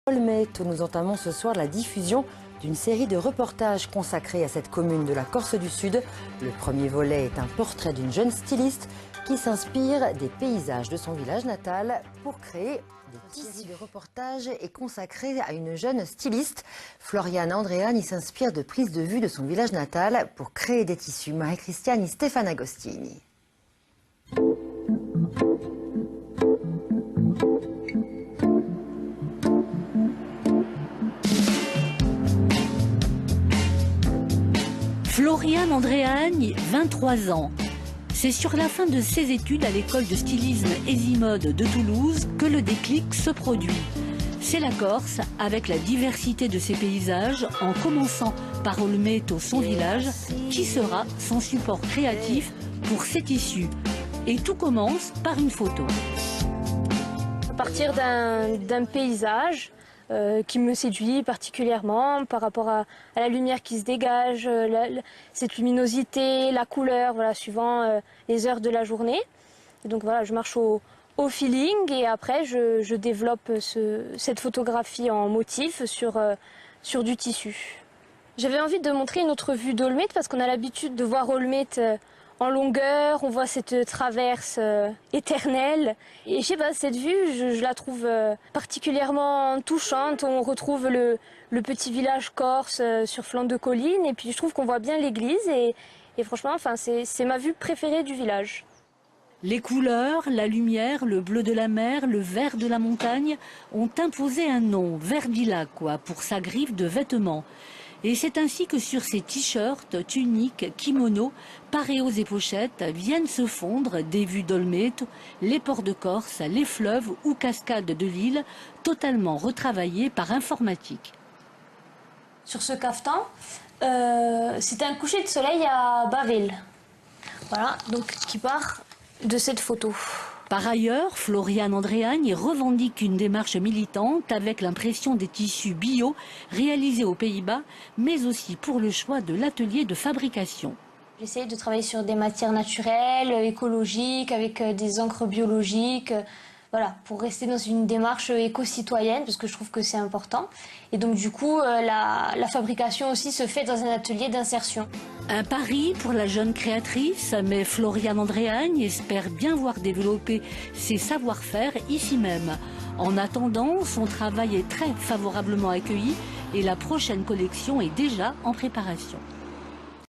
Olmeto, nous entamons ce soir la diffusion d'une série de reportages consacrés à cette commune de la Corse du Sud. Le premier volet est un portrait d'une jeune styliste qui s'inspire des paysages de son village natal pour créer des tissus. Le reportage est consacré à une jeune styliste. Floriane Andreani s'inspire de prises de vue de son village natal pour créer des tissus. Marie-Christiane et Stéphane Agostini. Floriane Andreani, 23 ans. C'est sur la fin de ses études à l'école de stylisme Esimode de Toulouse que le déclic se produit. C'est la Corse, avec la diversité de ses paysages, en commençant par Olmeto, son village, qui sera son support créatif pour ses tissus. Et tout commence par une photo. À partir d'un paysage qui me séduit particulièrement par rapport à la lumière qui se dégage, cette luminosité, la couleur, voilà, suivant les heures de la journée. Et donc voilà, je marche au feeling et après je développe cette photographie en motif sur du tissu. J'avais envie de montrer une autre vue d'Olmeto parce qu'on a l'habitude de voir Olmeto en longueur, on voit cette traverse éternelle. Et je sais pas, cette vue, je la trouve particulièrement touchante. On retrouve le petit village corse sur flanc de colline. Et puis je trouve qu'on voit bien l'église. Et franchement, enfin, c'est ma vue préférée du village. Les couleurs, la lumière, le bleu de la mer, le vert de la montagne ont imposé un nom, Verdilla, pour sa griffe de vêtements. Et c'est ainsi que sur ces t-shirts, tuniques, kimonos, paréos et pochettes viennent se fondre des vues d'Olmeto, les ports de Corse, les fleuves ou cascades de l'île, totalement retravaillés par informatique. Sur ce cafetan, c'était un coucher de soleil à Baville. Voilà, donc qui part de cette photo. Par ailleurs, Floriane Andreani revendique une démarche militante avec l'impression des tissus bio réalisés aux Pays-Bas, mais aussi pour le choix de l'atelier de fabrication. J'essaie de travailler sur des matières naturelles, écologiques, avec des encres biologiques, voilà, pour rester dans une démarche éco-citoyenne, parce que je trouve que c'est important. Et donc du coup, la fabrication aussi se fait dans un atelier d'insertion. Un pari pour la jeune créatrice, mais Floriane Andreani espère bien voir développer ses savoir-faire ici même. En attendant, son travail est très favorablement accueilli et la prochaine collection est déjà en préparation.